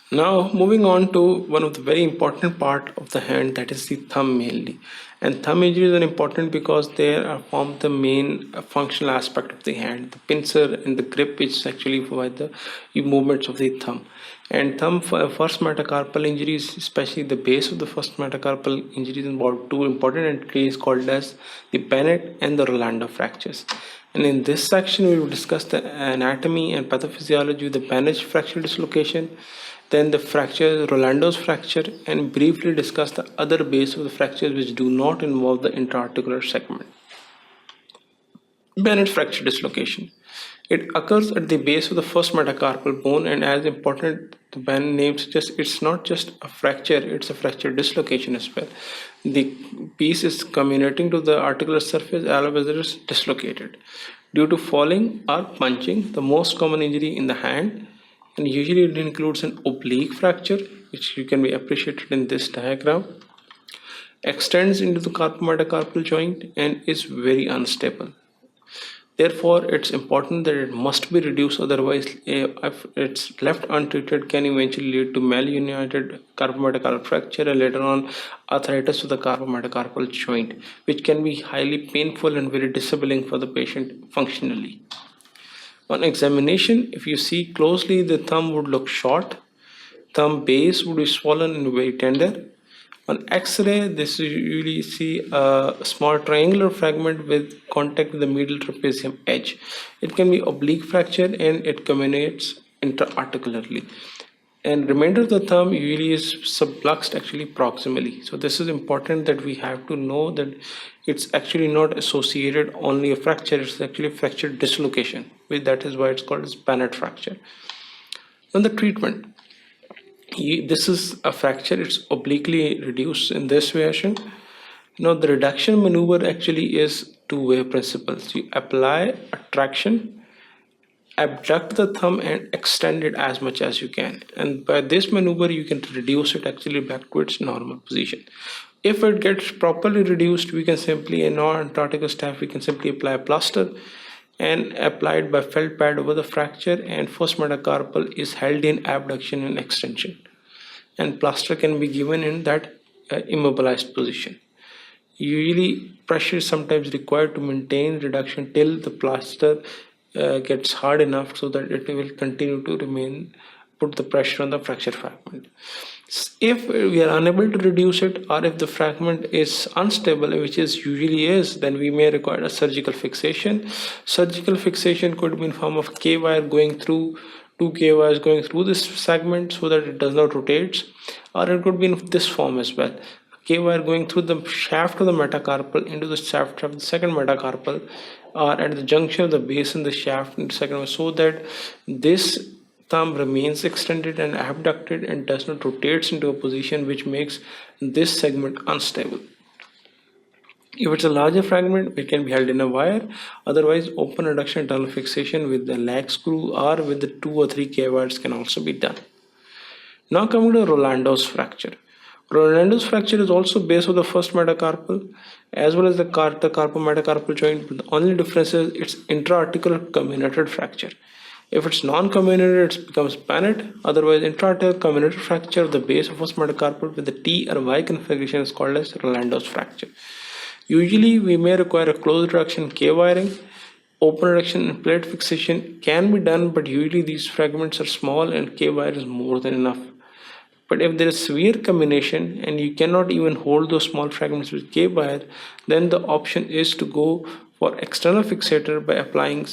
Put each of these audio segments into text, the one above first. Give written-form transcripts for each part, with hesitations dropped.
Now moving on to one of the very important part of the hand, that is the thumb mainly. And thumb injuries are important because they are form the main functional aspect of the hand. The pincer and the grip which actually provide the movements of the thumb. And thumb first metacarpal injuries, especially the base of the first metacarpal injuries, involve two important entities called as the Bennett and the Rolando fractures. And in this section, we will discuss the anatomy and pathophysiology of the Bennett fracture dislocation, then the fracture, Rolando's fracture, and briefly discuss the other base of the fractures which do not involve the intra-articular segment. Bennett fracture dislocation. It occurs at the base of the first metacarpal bone, and as important the Bennett name suggests, it's not just a fracture, it's a fracture dislocation as well. The piece is communicating to the articular surface as well as it is dislocated. Due to falling or punching, the most common injury in the hand, and usually it includes an oblique fracture, which you can be appreciated in this diagram, extends into the carpometacarpal joint and is very unstable. Therefore, it's important that it must be reduced, otherwise if it's left untreated can eventually lead to malunited carpometacarpal fracture and later on arthritis of the carpometacarpal joint, which can be highly painful and very disabling for the patient functionally. On examination, if you see closely, the thumb would look short, thumb base would be swollen and very tender. On X-ray, this usually see a small triangular fragment with contact with the medial trapezium edge. It can be oblique fracture and it communicates intra-articularly. And remainder of the thumb usually is subluxed actually proximally. So this is important that we have to know that it's actually not associated only a fracture, it's actually a fracture dislocation. That is why it's called as Bennett fracture. Then the treatment. This is a fracture, it's obliquely reduced in this fashion. Now the reduction maneuver actually is two-way principles. You apply a traction, abduct the thumb and extend it as much as you can, and by this maneuver you can reduce it actually back to its normal position. If it gets properly reduced, we can simply, in non-articular staff, we can simply apply a plaster and apply it by felt pad over the fracture, and first metacarpal is held in abduction and extension, and plaster can be given in that immobilized position. Usually pressure is sometimes required to maintain reduction till the plaster gets hard enough so that it will continue to remain, put the pressure on the fracture fragment. If we are unable to reduce it, or if the fragment is unstable, which is usually is, then we may require a surgical fixation. Surgical fixation could be in form of K-wire going through, two K-wires going through this segment so that it does not rotate, or it could be in this form as well. K-wire going through the shaft of the metacarpal into the shaft of the second metacarpal, or at the junction of the base and the shaft in the second one, so that this thumb remains extended and abducted and does not rotate into a position which makes this segment unstable. If it's a larger fragment, it can be held in a wire. Otherwise, open adduction internal fixation with the lag screw or with the 2 or 3 K-wires can also be done. Now coming to Rolando's fracture. Rolando's fracture is also base of the first metacarpal as well as the carpometacarpal joint, but the only difference is it's intra-articular comminuted fracture. If it's non-comminuted, it becomes Bennett. Otherwise, intra-articular comminuted fracture of the base of first metacarpal with the T or Y configuration is called as Rolando's fracture. Usually, we may require a closed reduction K-wiring. Open reduction and plate fixation can be done, but usually these fragments are small and K-wire is more than enough. But if there is severe combination and you cannot even hold those small fragments with K-wire, then the option is to go for external fixator by applying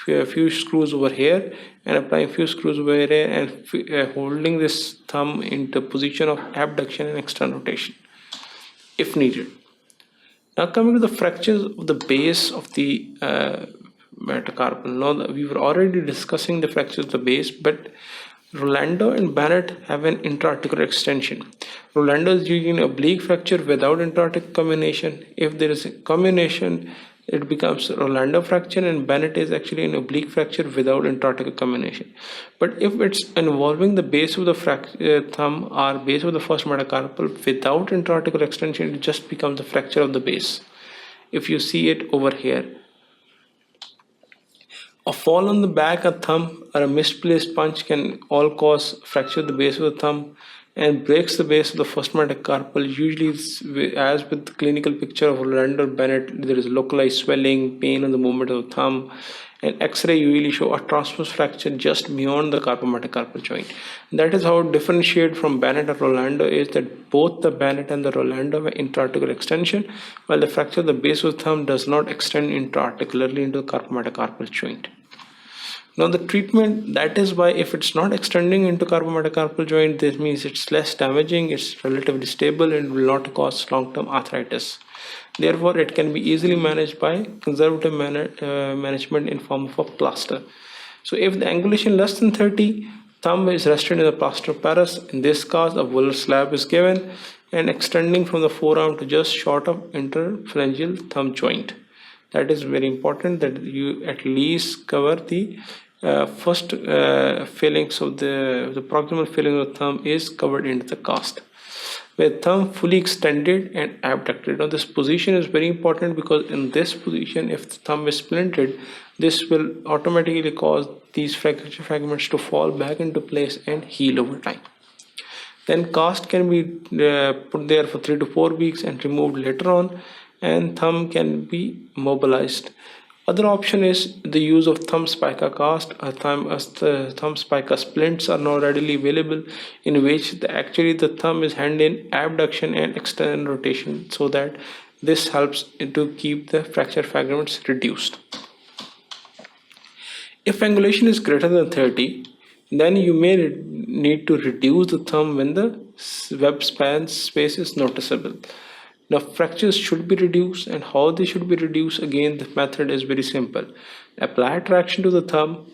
a few screws over here and applying a few screws over here and holding this thumb into position of abduction and external rotation if needed. Now coming to the fractures of the base of the metacarpal. Now we were already discussing the fractures of the base, but Rolando and Bennett have an intra-articular extension. Rolando is using an oblique fracture without intra-articular combination. If there is a combination, it becomes Rolando fracture, and Bennett is actually an oblique fracture without intra-articular combination. But if it's involving the base of the thumb or base of the first metacarpal without intra-articular extension, it just becomes the fracture of the base. If you see it over here. A fall on the back, a thumb, or a misplaced punch can all cause fracture of the base of the thumb and breaks the base of the first metacarpal. Usually, as with the clinical picture of Rolando Bennett, there is localized swelling, pain on the movement of the thumb, and X-ray usually show a transverse fracture just beyond the carpometacarpal joint. That is how it differentiates from Bennett and Rolando is that both the Bennett and the Rolando have intra-articular extension, while the fracture of the base of the thumb does not extend intra-articularly into the carpometacarpal joint. Now the treatment, that is why if it's not extending into carpometacarpal joint, this means it's less damaging, it's relatively stable and will not cause long-term arthritis. Therefore, it can be easily managed by conservative management in form of a plaster. So if the angulation less than 30, thumb is rested in the plaster of Paris. In this case, a volar slab is given and extending from the forearm to just short of interphalangeal thumb joint. That is very important that you at least cover the first phalanx of the proximal phalanx of the thumb is covered into the cast, with thumb fully extended and abducted. Now this position is very important because in this position, if the thumb is splinted, this will automatically cause these fracture fragments to fall back into place and heal over time. Then cast can be put there for 3 to 4 weeks and removed later on, and thumb can be mobilized. Other option is the use of thumb spica cast. The thumb spica splints are now readily available, in which the thumb is held in abduction and external rotation, so that this helps to keep the fracture fragments reduced. If angulation is greater than 30, then you may need to reduce the thumb when the web span space is noticeable. Now fractures should be reduced, and how they should be reduced, again the method is very simple. Apply traction to the thumb.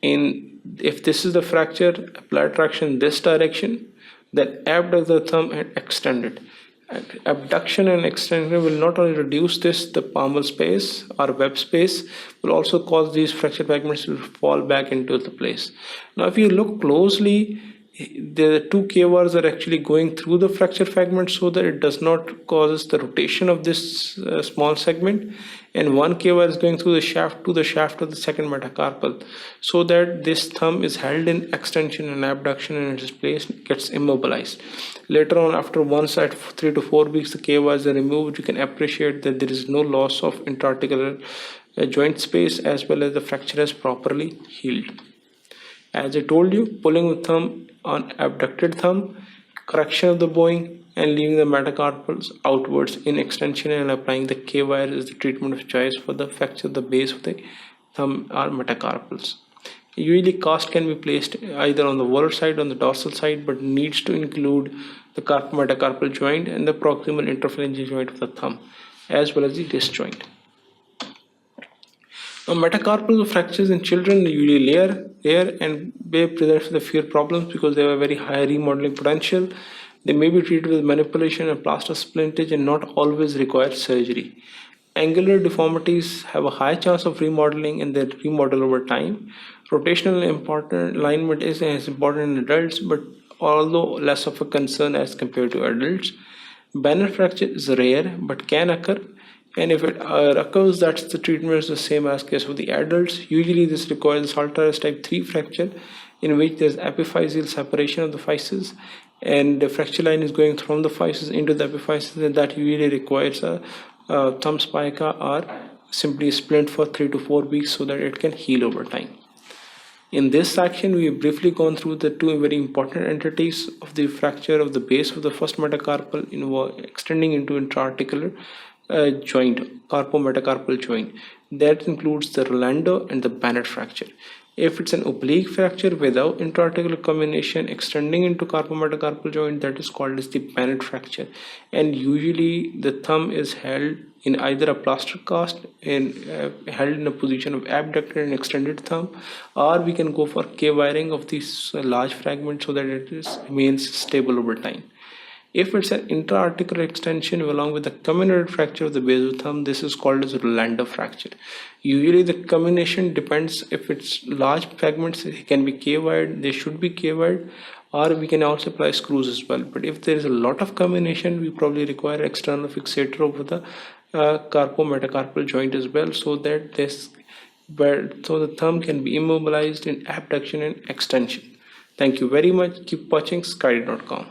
If this is the fracture, apply traction in this direction, then abduct the thumb and extend it. Abduction and extension will not only reduce the palmar space or web space, will also cause these fracture fragments to fall back into the place. Now if you look closely, the two K-bars are actually going through the fracture fragment so that it does not cause the rotation of this small segment, and one K-bar is going through the shaft to the shaft of the second metacarpal, so that this thumb is held in extension and abduction and its place gets immobilized. Later on, after once at 3 to 4 weeks the K-bars are removed, you can appreciate that there is no loss of intra-articular joint space, as well as the fracture is properly healed. As I told you, pulling the thumb on abducted thumb, correction of the bowing, and leaving the metacarpals outwards in extension and applying the K-wire is the treatment of choice for the fracture of the base of the thumb or metacarpals. Usually cast can be placed either on the volar side or on the dorsal side, but needs to include the metacarpal joint and the proximal interphalangeal joint of the thumb, as well as the wrist joint. Now, metacarpal fractures in children are usually rare and may present with fewer problems because they have a very high remodeling potential. They may be treated with manipulation and plaster splintage and not always require surgery. Angular deformities have a high chance of remodeling and they remodel over time. Rotational alignment is as important in adults, but although less of a concern as compared to adults. Bennett fracture is rare but can occur, and if it occurs, that's the treatment is the same as case for the adults. Usually this requires Saltires type 3 fracture, in which there's epiphyseal separation of the physes, and the fracture line is going from the physes into the epiphyses, and that usually requires a thumb spica or simply splint for 3 to 4 weeks so that it can heal over time. In this section, we have briefly gone through the two very important entities of the fracture of the base of the first metacarpal extending into intra-articular joint, carpometacarpal joint. That includes the Rolando and the Bennett fracture. If it's an oblique fracture without intra-articular combination extending into carpometacarpal joint, that is called as the Bennett fracture. And usually the thumb is held in either a plaster cast and held in a position of abducted and extended thumb, or we can go for K-wiring of these large fragments so that it remains stable over time. If it's an intra-articular extension along with the comminuted fracture of the base of the thumb, this is called as Rolando fracture. Usually the combination depends. If it's large fragments, it can be K-wired, they should be K-wired, or we can also apply screws as well. But if there is a lot of combination, we probably require external fixator over the carpometacarpal joint as well, so that this so the thumb can be immobilized in abduction and extension. Thank you very much. Keep watching sqadia.com.